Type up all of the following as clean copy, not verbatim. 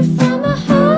you from my heart.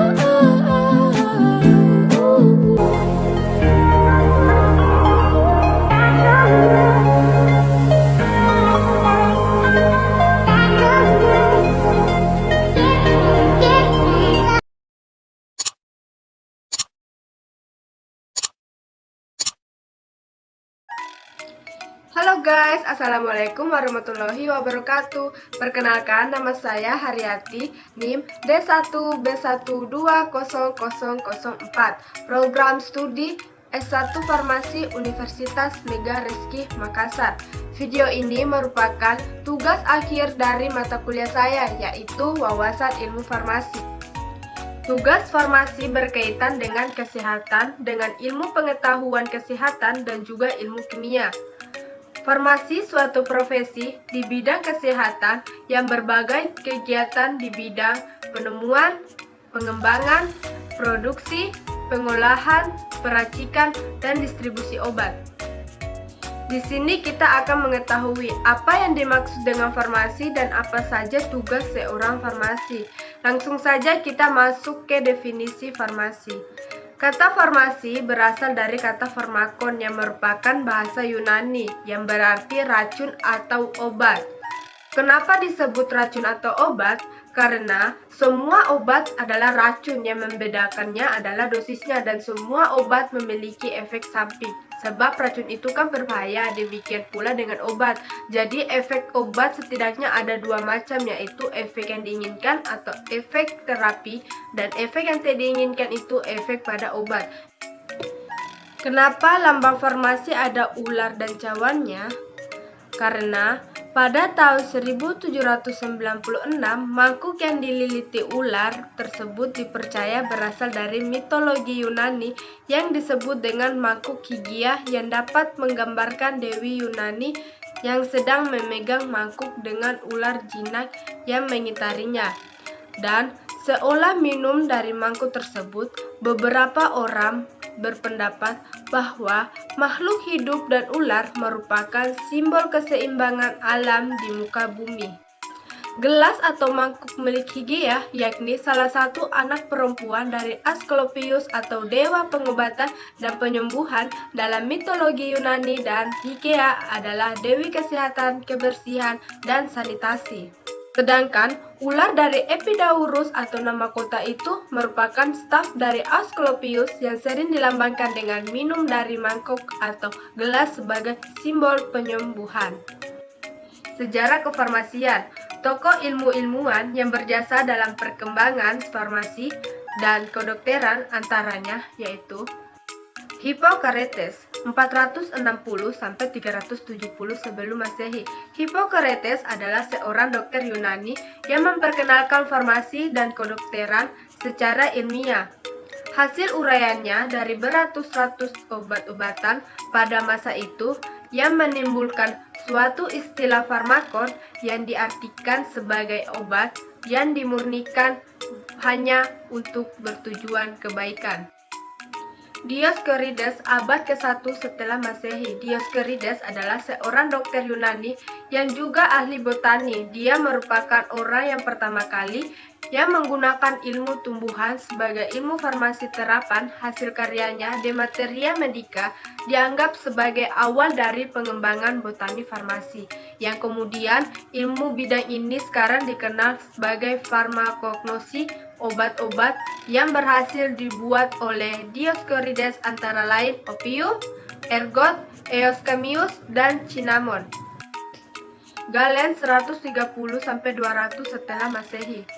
Halo guys, assalamualaikum warahmatullahi wabarakatuh. Perkenalkan, nama saya Haryati, NIM D1B120004, Program Studi S1 Farmasi Universitas Mega Rizky Makassar. Video ini merupakan tugas akhir dari mata kuliah saya, yaitu Wawasan Ilmu Farmasi. Tugas farmasi berkaitan dengan kesehatan, dengan ilmu pengetahuan kesehatan dan juga ilmu kimia. Farmasi suatu profesi di bidang kesehatan yang berbagai kegiatan di bidang penemuan, pengembangan, produksi, pengolahan, peracikan, dan distribusi obat. Di sini kita akan mengetahui apa yang dimaksud dengan farmasi dan apa saja tugas seorang farmasi. Langsung saja kita masuk ke definisi farmasi. Kata farmasi berasal dari kata farmakon yang merupakan bahasa Yunani yang berarti racun atau obat. Kenapa disebut racun atau obat? Karena semua obat adalah racun, yang membedakannya adalah dosisnya, dan semua obat memiliki efek samping. Sebab racun itu kan berbahaya, demikian pula dengan obat. Jadi efek obat setidaknya ada dua macam, yaitu efek yang diinginkan atau efek terapi, dan efek yang tidak diinginkan itu efek pada obat. Kenapa lambang farmasi ada ular dan cawannya? Karena pada tahun 1796, mangkuk yang dililiti ular tersebut dipercaya berasal dari mitologi Yunani yang disebut dengan mangkuk Higia, yang dapat menggambarkan Dewi Yunani yang sedang memegang mangkuk dengan ular jinak yang mengitarinya. Dan seolah minum dari mangkuk tersebut, beberapa orang berpendapat bahwa makhluk hidup dan ular merupakan simbol keseimbangan alam di muka bumi. Gelas atau mangkuk milik Higia, yakni salah satu anak perempuan dari Asklepios atau dewa pengobatan dan penyembuhan dalam mitologi Yunani, dan Higia adalah dewi kesehatan, kebersihan, dan sanitasi. Sedangkan ular dari Epidaurus atau nama kota itu merupakan staf dari Asklepios yang sering dilambangkan dengan minum dari mangkuk atau gelas sebagai simbol penyembuhan. Sejarah kefarmasian. Tokoh ilmu-ilmuwan yang berjasa dalam perkembangan farmasi dan kedokteran antaranya yaitu Hippocrates 460–370 sebelum Masehi. Hippocrates adalah seorang dokter Yunani yang memperkenalkan farmasi dan kedokteran secara ilmiah. Hasil uraiannya dari beratus-ratus obat-obatan pada masa itu yang menimbulkan suatu istilah farmakon yang diartikan sebagai obat yang dimurnikan hanya untuk bertujuan kebaikan. Dioskurides abad ke-1 setelah Masehi. Dioskurides adalah seorang dokter Yunani yang juga ahli botani. Dia merupakan orang yang pertama kali yang menggunakan ilmu tumbuhan sebagai ilmu farmasi terapan. Hasil karyanya De Materia Medica dianggap sebagai awal dari pengembangan botani farmasi, yang kemudian ilmu bidang ini sekarang dikenal sebagai farmakognosi, obat-obat yang berhasil dibuat oleh Dioskurides antara lain opium, ergot, eoscamius, dan cinnamon. Galen 130–200 setelah Masehi.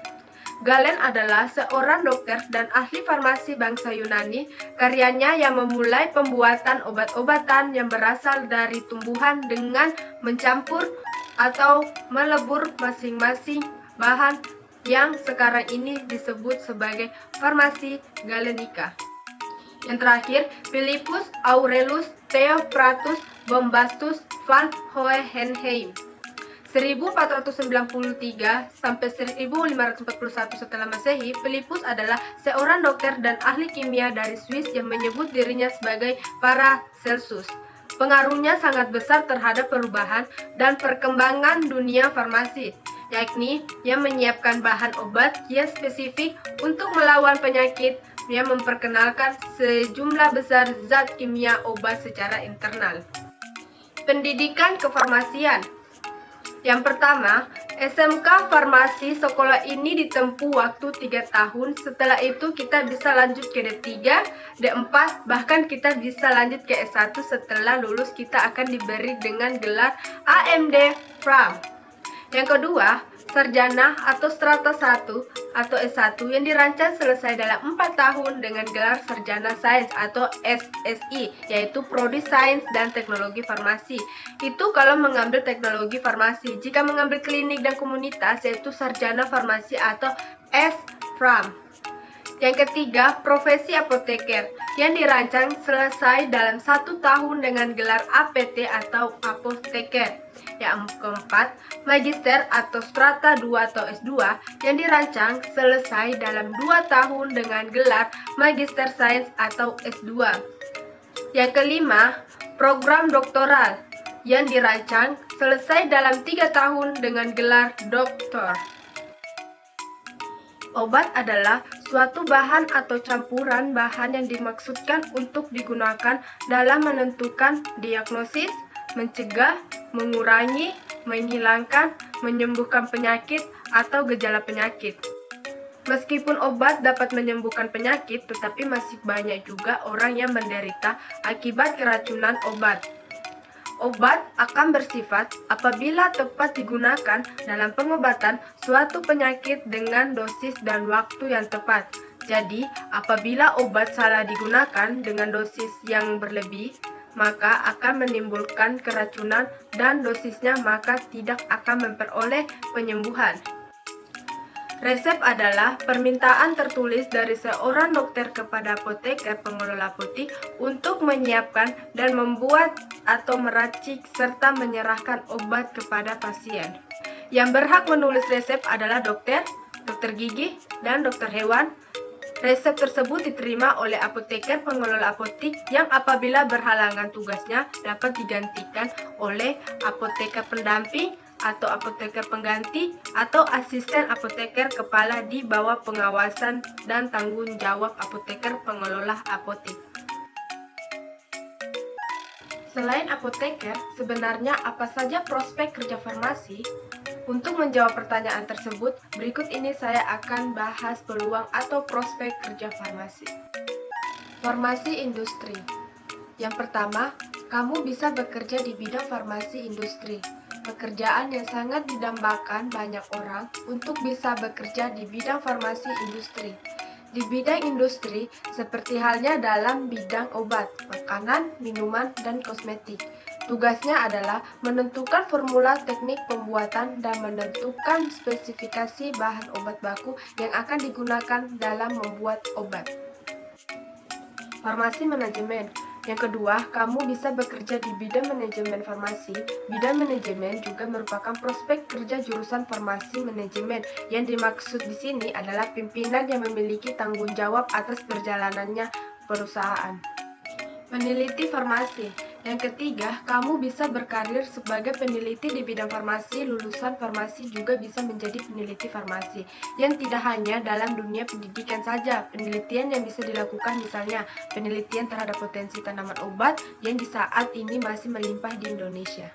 Galen adalah seorang dokter dan ahli farmasi bangsa Yunani. Karyanya yang memulai pembuatan obat-obatan yang berasal dari tumbuhan dengan mencampur atau melebur masing-masing bahan yang sekarang ini disebut sebagai farmasi galenica. Yang terakhir, Philippus Aurelius Theophrastus Bombastus van Hohenheim 1493–1541 setelah Masehi. Philippus adalah seorang dokter dan ahli kimia dari Swiss yang menyebut dirinya sebagai Paracelsus. Pengaruhnya sangat besar terhadap perubahan dan perkembangan dunia farmasi. yakni yang menyiapkan bahan obat yang spesifik untuk melawan penyakit, yang memperkenalkan sejumlah besar zat kimia obat secara internal. Pendidikan kefarmasian. Yang pertama, SMK Farmasi sekolah ini ditempuh waktu 3 tahun. Setelah itu kita bisa lanjut ke D3, D4, bahkan kita bisa lanjut ke S1. Setelah lulus kita akan diberi dengan gelar AMD Pram. Yang kedua, sarjana atau strata 1 atau S1 yang dirancang selesai dalam 4 tahun dengan gelar sarjana sains atau SSI, yaitu Prodi Sains dan Teknologi Farmasi. Itu kalau mengambil teknologi farmasi. Jika mengambil klinik dan komunitas, yaitu sarjana farmasi atau S.Pram. Yang ketiga, profesi apoteker yang dirancang selesai dalam 1 tahun dengan gelar APT atau apoteker. Yang keempat, magister atau strata 2 atau S2 yang dirancang selesai dalam 2 tahun dengan gelar magister sains atau S2. Yang kelima, program doktoral yang dirancang selesai dalam 3 tahun dengan gelar doktor. Obat adalah suatu bahan atau campuran bahan yang dimaksudkan untuk digunakan dalam menentukan diagnosis, mencegah, mengurangi, menghilangkan, menyembuhkan penyakit atau gejala penyakit. Meskipun obat dapat menyembuhkan penyakit, tetapi masih banyak juga orang yang menderita akibat keracunan obat. Obat akan bersifat apabila tepat digunakan dalam pengobatan suatu penyakit dengan dosis dan waktu yang tepat. Jadi, apabila obat salah digunakan dengan dosis yang berlebih, maka akan menimbulkan keracunan dan dosisnya maka tidak akan memperoleh penyembuhan. Resep adalah permintaan tertulis dari seorang dokter kepada apoteker pengelola apotik untuk menyiapkan dan membuat atau meracik serta menyerahkan obat kepada pasien. Yang berhak menulis resep adalah dokter, dokter gigi, dan dokter hewan. Resep tersebut diterima oleh apoteker pengelola apotik yang apabila berhalangan tugasnya dapat digantikan oleh apoteker pendamping atau apoteker pengganti atau asisten apoteker kepala di bawah pengawasan dan tanggung jawab apoteker pengelola apotik. Selain apoteker, sebenarnya apa saja prospek kerja farmasi? Untuk menjawab pertanyaan tersebut, berikut ini saya akan bahas peluang atau prospek kerja farmasi. Farmasi industri. Yang pertama, kamu bisa bekerja di bidang farmasi industri. Pekerjaan yang sangat didambakan banyak orang untuk bisa bekerja di bidang farmasi industri. Di bidang industri, seperti halnya dalam bidang obat, makanan, minuman, dan kosmetik. Tugasnya adalah menentukan formula teknik pembuatan dan menentukan spesifikasi bahan obat baku yang akan digunakan dalam membuat obat. Farmasi manajemen. Yang kedua, kamu bisa bekerja di bidang manajemen farmasi. Bidang manajemen juga merupakan prospek kerja jurusan farmasi manajemen. Yang dimaksud di sini adalah pimpinan yang memiliki tanggung jawab atas perjalanannya perusahaan. Peneliti farmasi. Yang ketiga, kamu bisa berkarir sebagai peneliti di bidang farmasi. Lulusan farmasi juga bisa menjadi peneliti farmasi, yang tidak hanya dalam dunia pendidikan saja. Penelitian yang bisa dilakukan misalnya penelitian terhadap potensi tanaman obat yang di saat ini masih melimpah di Indonesia.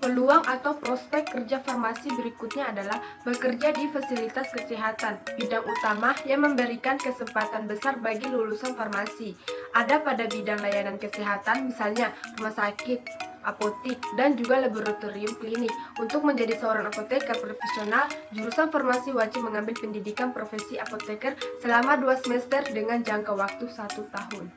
Peluang atau prospek kerja farmasi berikutnya adalah bekerja di fasilitas kesehatan, bidang utama yang memberikan kesempatan besar bagi lulusan farmasi. Ada pada bidang layanan kesehatan, misalnya rumah sakit, apotik, dan juga laboratorium klinik. Untuk menjadi seorang apoteker profesional, jurusan farmasi wajib mengambil pendidikan profesi apoteker selama 2 semester dengan jangka waktu 1 tahun.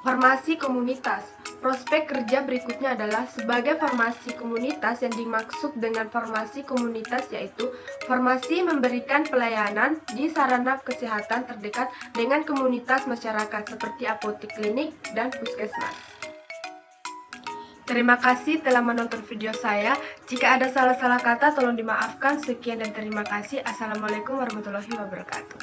Farmasi komunitas. Prospek kerja berikutnya adalah sebagai farmasi komunitas. Yang dimaksud dengan farmasi komunitas yaitu farmasi memberikan pelayanan di sarana kesehatan terdekat dengan komunitas masyarakat seperti apotek, klinik, dan puskesmas. Terima kasih telah menonton video saya. Jika ada salah-salah kata tolong dimaafkan. Sekian dan terima kasih. Assalamualaikum warahmatullahi wabarakatuh.